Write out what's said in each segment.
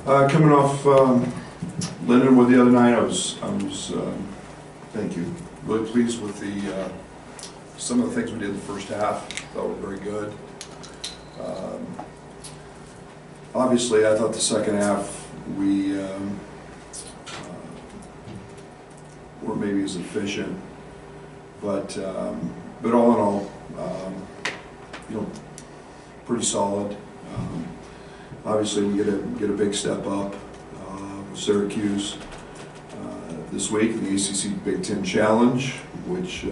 Coming off Lindenwood the other night, I was thank you, really pleased with some of the things we did in the first half. Thought were very good. Obviously, I thought the second half we weren't maybe as efficient, but all in all, pretty solid. Obviously, we get a big step up with Syracuse this week in the ACC-Big Ten Challenge, which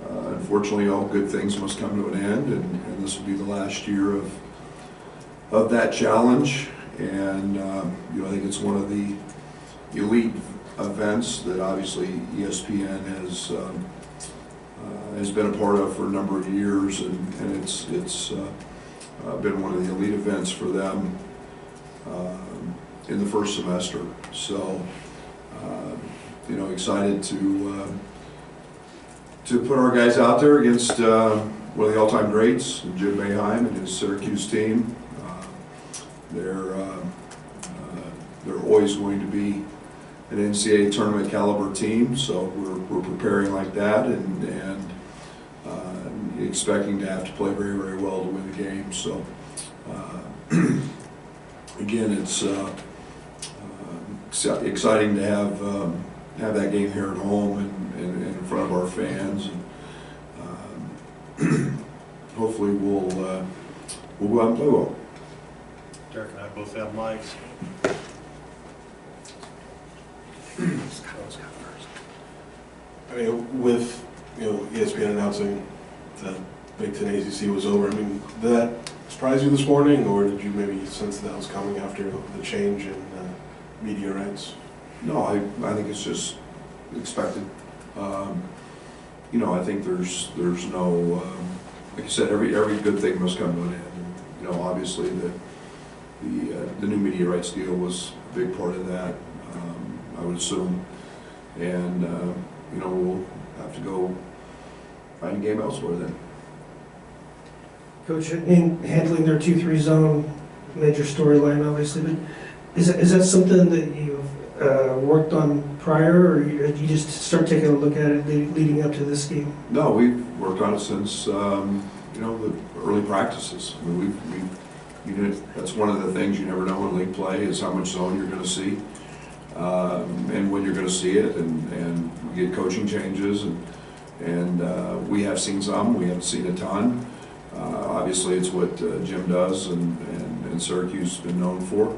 unfortunately all good things must come to an end, and this will be the last year of that challenge. And I think it's one of the elite events that obviously ESPN has been a part of for a number of years, and it's been one of the elite events for them in the first semester. So, excited to put our guys out there against one of the all-time greats, Jim Boeheim and his Syracuse team. They're always going to be an NCAA tournament caliber team, so we're preparing like that and expecting to have to play very, very well to win the game. So again, it's exciting to have that game here at home and in front of our fans, and hopefully we'll go out and play well. Derek and I both have mics. I mean, with ESPN announcing that Big Ten ACC was over, I mean, did that surprise you this morning, or did you maybe sense that was coming after the change in media rights? No, I think it's just expected. I think there's no like I said, every good thing must come to an end. And, obviously the new media rights deal was a big part of that, I would assume, and we'll have to go find a game elsewhere then. Coach, in handling their 2-3 zone, major storyline obviously, but is that something that you've worked on prior, or you just start taking a look at it leading up to this game? No, we've worked on it since the early practices. I mean, that's one of the things you never know in league play is how much zone you're going to see, and when you're going to see it, and we get coaching changes, and we have seen some, we haven't seen a ton. Obviously, it's what Jim does, and Syracuse has been known for,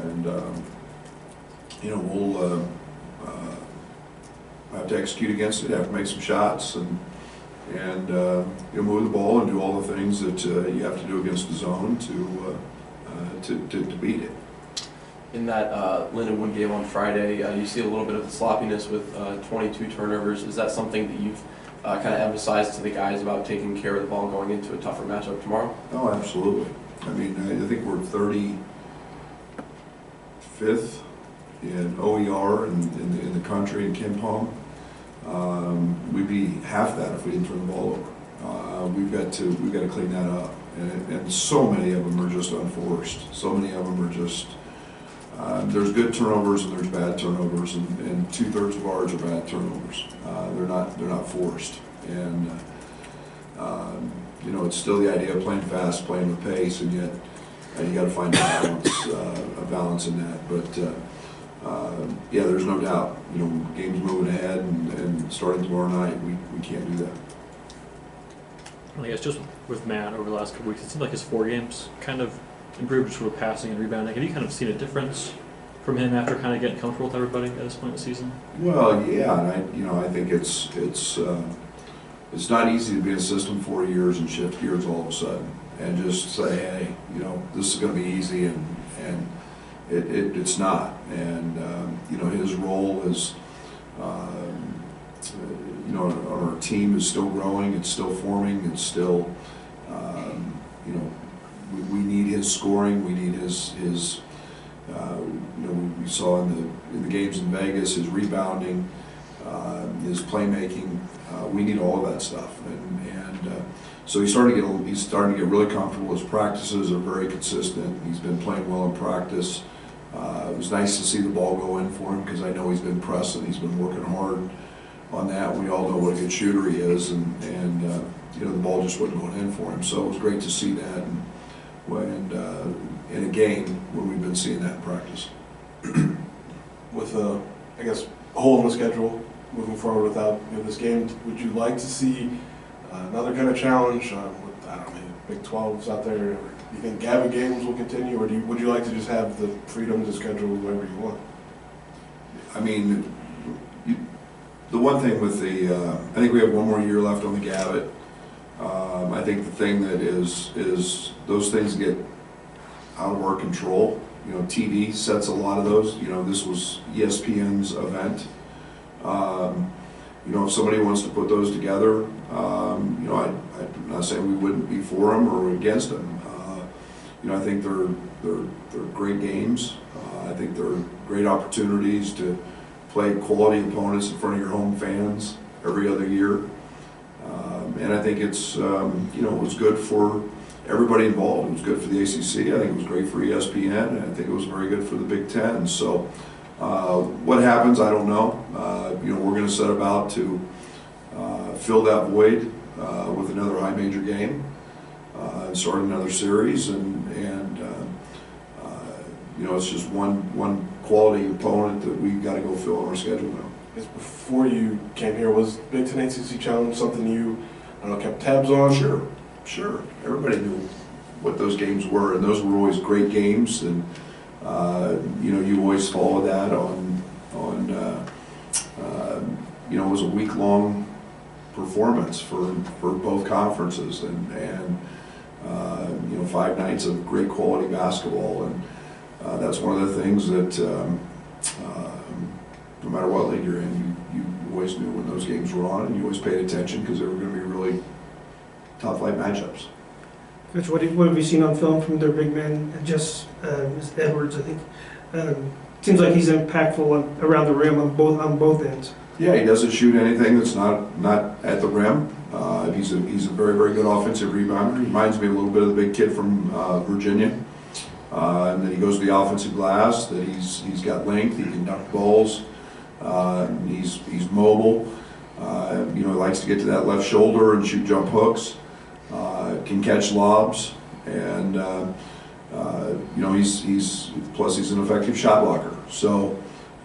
and we'll have to execute against it, have to make some shots, and move the ball and do all the things that you have to do against the zone to beat it. In that Lindenwood game on Friday, you see a little bit of the sloppiness with 22 turnovers. Is that something that you've kind of emphasized to the guys about taking care of the ball going into a tougher matchup tomorrow? Oh, absolutely. I mean, I think we're 35th in OER in the country in KenPom. We'd be half that if we didn't turn the ball over. We've got to clean that up, and so many of them are just unforced. So many of them are just. There's good turnovers and there's bad turnovers, and 2/3 of ours are bad turnovers. They're not forced, and it's still the idea of playing fast, playing with pace, and yet you got to find a balance in that. But yeah, there's no doubt. Games moving ahead, and starting tomorrow night, we can't do that. I guess just with Matt over the last couple weeks, it seemed like his 4 games kind of improved just with passing and rebounding. Have you kind of seen a difference from him after kind of getting comfortable with everybody at this point in the season? Well, yeah, and I think it's not easy to be in a system 4 years and shift gears all of a sudden and just say, hey, this is going to be easy, and it's not. And his role is on our team is still growing, it's still forming, it's still we need his scoring, we need his we saw in the games in Vegas, his rebounding, his playmaking. We need all of that stuff, and So he's starting to get really comfortable. His practices are very consistent. He's been playing well in practice. It was nice to see the ball go in for him because I know he's been pressing. He's been working hard on that. We all know what a good shooter he is, and you know, the ball just wasn't going in for him. So it was great to see that, and in a game when we've been seeing that in practice. With I guess, a hole in the schedule moving forward without this game, would you like to see another kind of challenge with, I don't know, Big 12s out there? Or do you think Gavitt games will continue, or would you like to just have the freedom to schedule whoever you want? I mean, the one thing with I think we have one more year left on the Gavitt. I think the thing that is those things get out of our control. You know, TV sets a lot of those. You know, this was ESPN's event. You know, if somebody wants to put those together, you know, I'm not saying we wouldn't be for them or against them. You know, I think they're great games. I think they're great opportunities to play quality opponents in front of your home fans every other year. And I think it's, you know, it was good for everybody involved. It was good for the ACC. I think it was great for ESPN, and I think it was very good for the Big Ten. So what happens, I don't know. You know, we're going to set about to fill that void with another high major game, start another series, and you know, it's just one quality opponent that we've got to go fill on our schedule now. Before you came here, was Big Ten ACC Challenge something you, I don't know, kept tabs on? Sure. Everybody knew what those games were, and those were always great games. And you know, you always follow that on you know, it was a week-long performance for both conferences, and you know, 5 nights of great quality basketball, and that's one of the things that no matter what league you're in, you always knew when those games were on, and you always paid attention because they were going to be really top-flight matchups. Coach, what have you seen on film from their big man, Edwards, I think? Seems like he's impactful around the rim on both ends. Yeah, he doesn't shoot anything that's not at the rim. He's a very, very good offensive rebounder. He reminds me a little bit of the big kid from Virginia. And then he goes to the offensive glass, that he's got length, he can dunk balls, he's mobile. You know, he likes to get to that left shoulder and shoot jump hooks, can catch lobs, and you know, he's an effective shot blocker. So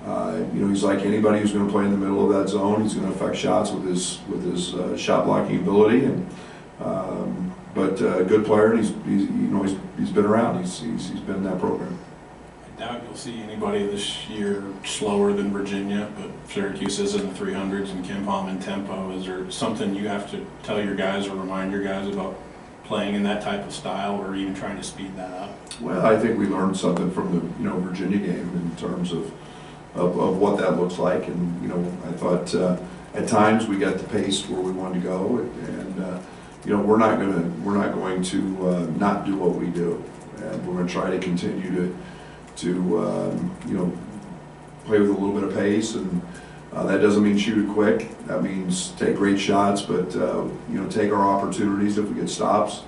you know, he's like anybody who's going to play in the middle of that zone. He's going to affect shots with his shot blocking ability, and but good player, and he's been around. He's been in that program. I doubt you'll see anybody this year slower than Virginia, but Syracuse is in the 300s and KenPom in tempo. Is there something you have to tell your guys or remind your guys about playing in that type of style, or even trying to speed that up? Well, I think we learned something from the Virginia game in terms of what that looks like, and I thought at times we got the pace where we wanted to go, and we're not going to not do what we do, and we're going to try to continue to play with a little bit of pace, and that doesn't mean shoot it quick. That means take great shots, but take our opportunities if we get stops,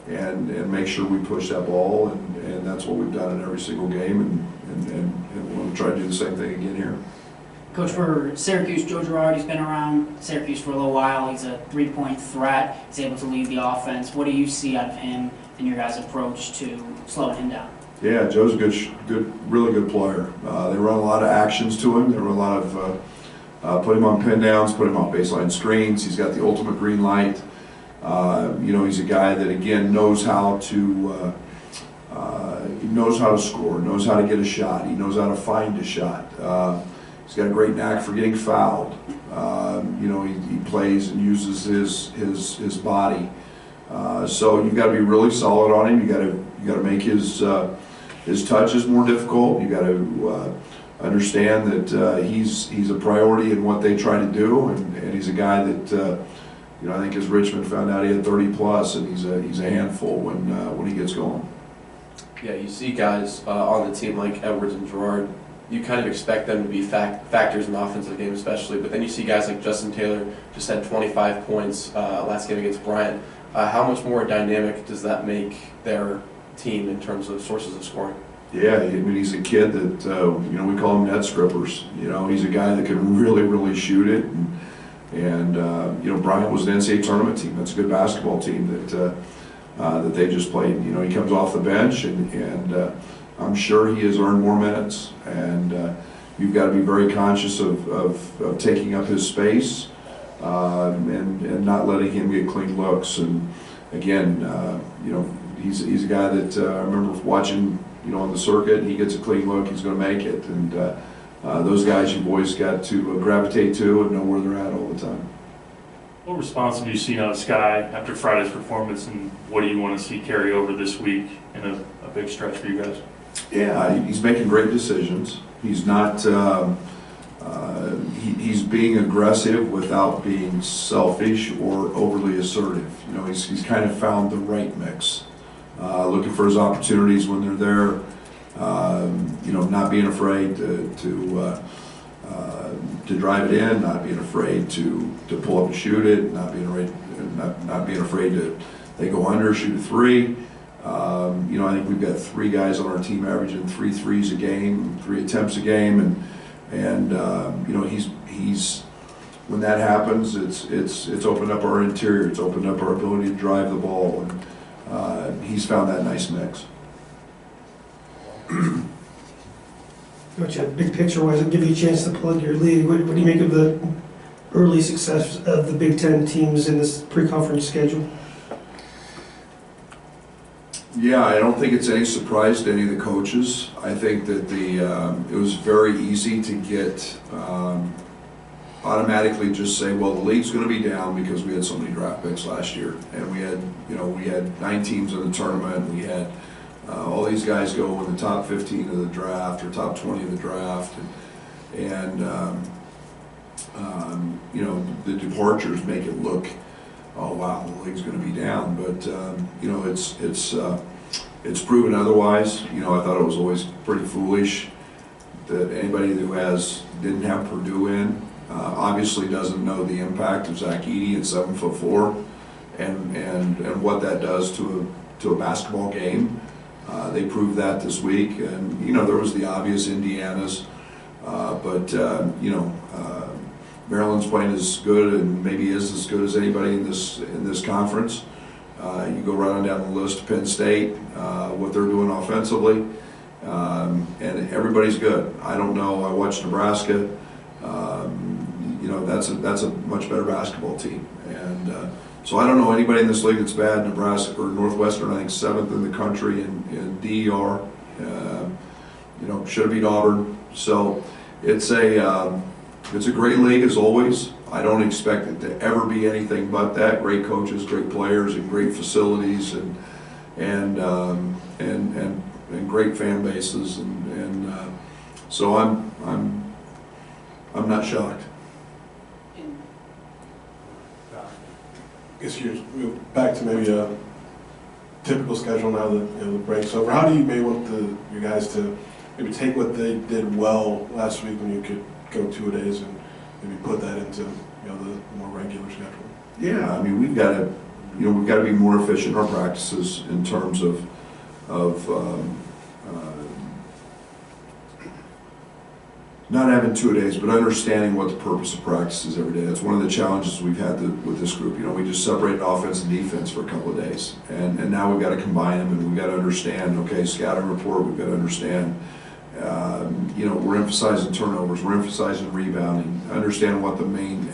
and make sure we push that ball, and that's what we've done in every single game, and we're going to try to do the same thing again here. Coach, for Syracuse, Joe Girardi's been around Syracuse for a little while. He's a three-point threat. He's able to lead the offense. What do you see out of him and your guys' approach to slowing him down? Yeah, Joe's a really good player. They run a lot of actions to him. They run a lot of put him on pin downs, put him on baseline screens. He's got the ultimate green light. He's a guy that again knows how to score, knows how to get a shot. He knows how to find a shot. He's got a great knack for getting fouled. He plays and uses his body. So you've got to be really solid on him. You got to make his touches more difficult. You got to understand that he's a priority in what they try to do, and he's a guy that I think as Richmond found out, he had 30 plus, and he's a handful when he gets going. Yeah, you see guys on the team like Edwards and Girard. You kind of expect them to be factors in the offensive game, especially. But then you see guys like Justin Taylor just had 25 points last game against Bryant. How much more dynamic does that make their team in terms of sources of scoring? Yeah, I mean, he's a kid that, we call him net scrippers. He's a guy that can really shoot it. And Bryant was an NCAA tournament team. That's a good basketball team that they just played. He comes off the bench, and I'm sure he has earned more minutes. And you've got to be very conscious of taking up his space and not letting him get clean looks. And again, he's a guy that I remember watching, on the circuit. He gets a clean look, he's going to make it. And those guys you've always got to gravitate to and know where they're at all the time. What response have you seen out of Sky after Friday's performance, and what do you want to see carry over this week in a big stretch for you guys? Yeah, he's making great decisions. He's not, he's being aggressive without being selfish or overly assertive. He's kind of found the right mix. Looking for his opportunities when they're there. Not being afraid to drive it in, not being afraid to pull up and shoot it, not being afraid to, they go under, shoot a three. I think we've got 3 guys on our team averaging 3 threes a game, 3 attempts a game, and he's when that happens, it's opened up our interior, it's opened up our ability to drive the ball, and he's found that nice mix. Gotcha. Big picture wise, I'll give you a chance to plug your league. What do you make of the early success of the Big Ten teams in this pre-conference schedule? Yeah, I don't think it's any surprise to any of the coaches. I think that it was very easy to get automatically just say, well, the league's going to be down because we had so many draft picks last year, and we had 9 teams in the tournament. We had all these guys go in the top 15 of the draft or top 20 of the draft, and the departures make it look, oh wow, the league's going to be down, but it's proven otherwise. I thought it was always pretty foolish that anybody who didn't have Purdue in obviously doesn't know the impact of Zach Edey at 7'4" and what that does to a basketball game. They proved that this week, and there was the obvious Indiana's, but Maryland's playing as good and maybe is as good as anybody in this conference. You go right on down the list, Penn State, what they're doing offensively, and everybody's good. I don't know. I watched Nebraska. That's a much better basketball team, and so I don't know anybody in this league that's bad. Nebraska or Northwestern, I think 7th in the country in DER. Should have beat Auburn. So it's a great league as always. I don't expect it to ever be anything but that. Great coaches, great players, and great facilities, and great fan bases, and so I'm not shocked. I guess you're back to maybe a typical schedule now that the break's over. How do you maybe want your guys to maybe take what they did well last week when you could go 2-a-days and maybe put that into the more regular schedule? Yeah, I mean we've got to be more efficient in our practices in terms of not having 2-a-days, but understanding what the purpose of practice is every day. That's one of the challenges we've had with this group. We just separated offense and defense for a couple of days, and now we've got to combine them, and we've got to understand. Okay, scouting report. We've got to understand. We're emphasizing turnovers. We're emphasizing rebounding. Understand what the main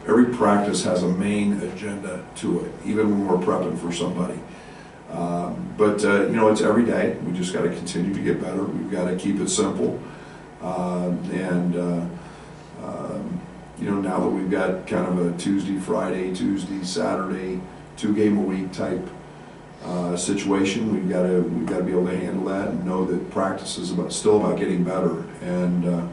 every practice has a main agenda to it, even when we're prepping for somebody. But it's every day. We just got to continue to get better. We've got to keep it simple. Now that we've got kind of a Tuesday, Friday, Tuesday, Saturday, 2-game-a-week type situation, we've got to be able to handle that and know that practice is still about getting better. And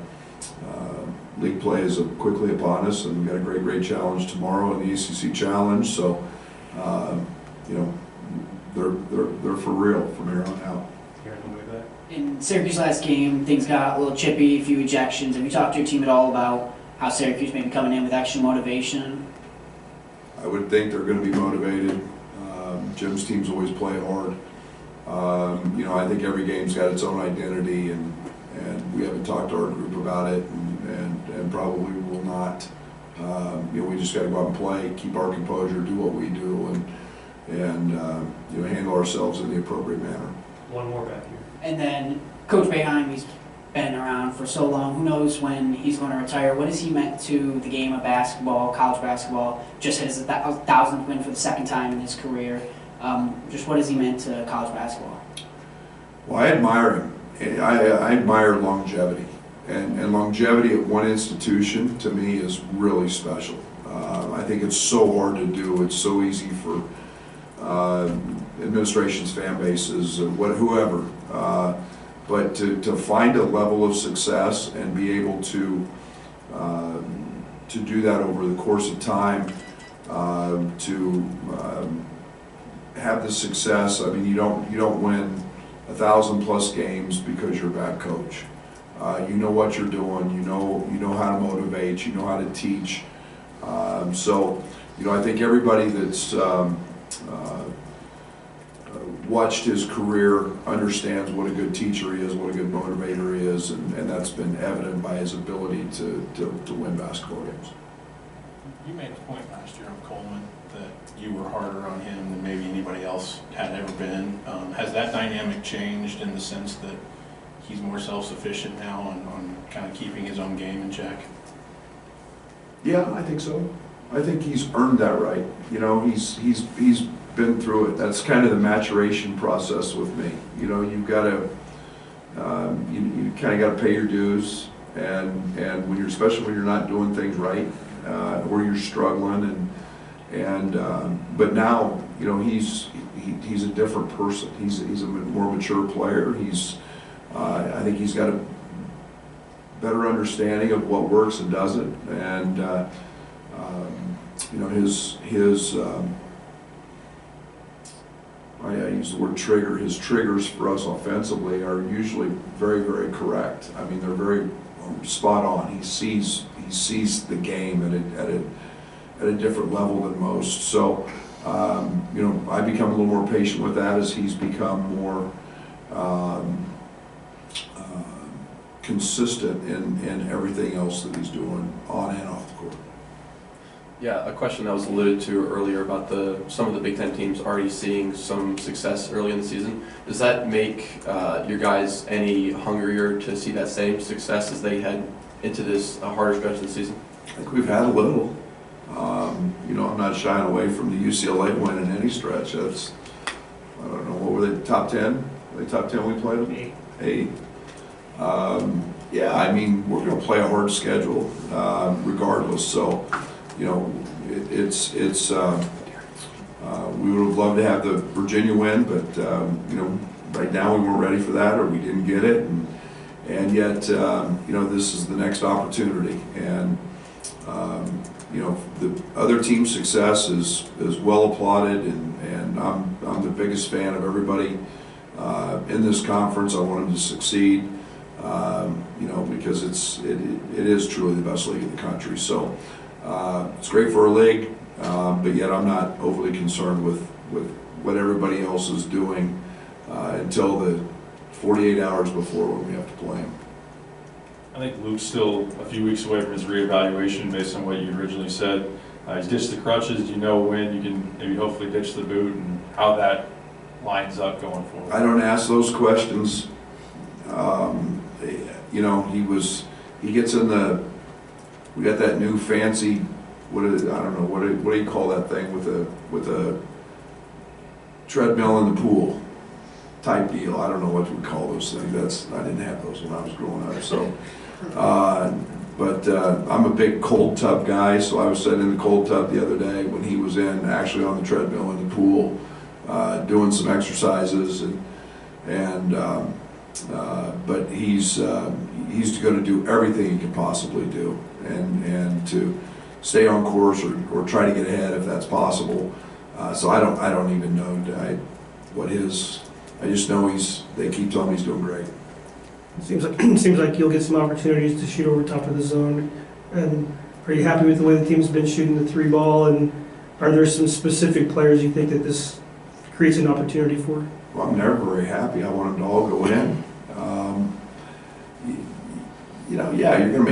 league play is quickly upon us, and we've got a great challenge tomorrow in the ACC Challenge. So they're for real from here on out. In Syracuse last game, things got a little chippy, a few ejections. Have you talked to your team at all about how Syracuse may be coming in with extra motivation? I would think they're going to be motivated. Jim's teams always play hard. You know, I think every game's got its own identity, and we haven't talked to our group about it, and probably will not. You know, we just got to go out and play, keep our composure, do what we do, and you know, handle ourselves in the appropriate manner. One more back here. And then Coach Boeheim, he's been around for so long. Who knows when he's going to retire? What has he meant to the game of basketball, college basketball? Just his 1,000th win for the second time in his career. Just what has he meant to college basketball? Well, I admire him. I admire longevity, and longevity at one institution to me is really special. I think it's so hard to do. It's so easy for administrations, fan bases, whoever. But to find a level of success and be able to do that over the course of time, to have the success. I mean, you don't win 1,000+ games because you're a bad coach. You know what you're doing. You know how to motivate. You know how to teach. So, you know, I think everybody that's watched his career understands what a good teacher he is, what a good motivator he is, and that's been evident by his ability to win basketball games. You made a point last year on Coleman that you were harder on him than maybe anybody else had ever been. Has that dynamic changed in the sense that he's more self-sufficient now on kind of keeping his own game in check? Yeah, I think so. I think he's earned that right. You know, he's been through it. That's kind of the maturation process with me. You know, you've got to you kind of got to pay your dues, and when you're, especially when you're not doing things right, or you're struggling, but now, you know, he's a different person. He's a more mature player. I think he's got a better understanding of what works and doesn't, and you know, his I use the word trigger. His triggers for us offensively are usually very, very correct. I mean, they're very spot on. He sees the game at a different level than most. So, you know, I become a little more patient with that as he's become more consistent in everything else that he's doing on and off the court. Yeah, a question that was alluded to earlier about some of the Big Ten teams already seeing some success early in the season. Does that make your guys any hungrier to see that same success as they head into this harder stretch of the season? I think we've had a little. You know, I'm not shying away from the UCLA win in any stretch. That's, I don't know, what were they, top 10? Were they top 10 we played them? 8. Yeah, I mean, we're going to play a hard schedule regardless. So, you know, we would have loved to have the Virginia win, but you know, right now we weren't ready for that, or we didn't get it, and yet you know, this is the next opportunity, and you know, the other team's success is well applauded, and I'm the biggest fan of everybody in this conference. I want them to succeed, you know, because it is truly the best league in the country. So. It's great for our league, but yet I'm not overly concerned with what everybody else is doing until the 48 hours before when we have to play them. I think Luke's still a few weeks away from his reevaluation based on what you originally said. He's ditched the crutches. Do you know when you can maybe hopefully ditch the boot, and how that lines up going forward? I don't ask those questions. You know, he gets in the. We got that new fancy, I don't know, what do you call that thing with a treadmill in the pool type deal. I don't know what we call those things. I didn't have those when I was growing up. So, but I'm a big cold tub guy, so I was sitting in the cold tub the other day when he was actually on the treadmill in the pool, doing some exercises, but he's going to do everything he can possibly do, and to stay on course or try to get ahead if that's possible. So I don't even know I just know they keep telling me he's doing great. It seems like you'll get some opportunities to shoot over top of the zone. And are you happy with the way the team's been shooting the 3 ball? And are there some specific players you think that this creates an opportunity for? Well, I'm never very happy. I want them to all go in. You know, yeah, you're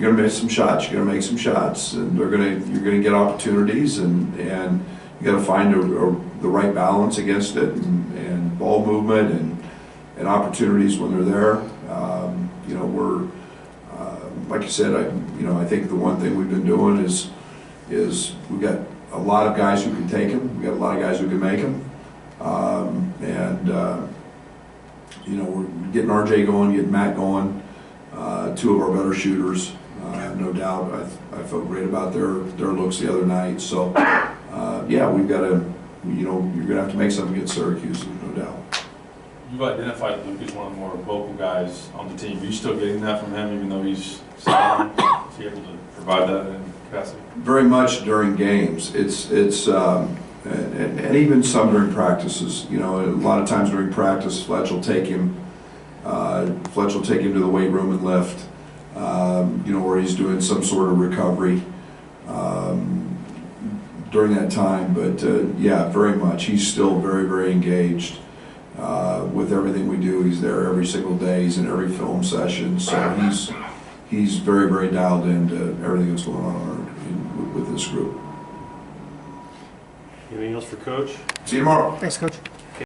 gonna miss some shots. You're gonna make some shots, and you're gonna get opportunities, and you got to find the right balance against it, and ball movement and opportunities when they're there. You know, we're like you said. I think the one thing we've been doing is we've got a lot of guys who can take them. We got a lot of guys who can make them, you know, we're getting RJ going, getting Matt going. Two of our better shooters, no doubt. I felt great about their looks the other night. So, yeah, we've got to, you know, you're going to have to make something against Syracuse, no doubt. You've identified Luke as one of the more vocal guys on the team. Are you still getting that from him, even though he's silent? Is he able to provide that in capacity? Very much during games. And even some during practices. You know, a lot of times during practice, Fletch will take him to the weight room and lift, you know, where he's doing some sort of recovery during that time. But yeah, very much. He's still very, very engaged with everything we do. He's there every single day. He's in every film session. So he's very, very dialed into everything that's going on with this group. Anything else for Coach? See you tomorrow. Thanks, Coach.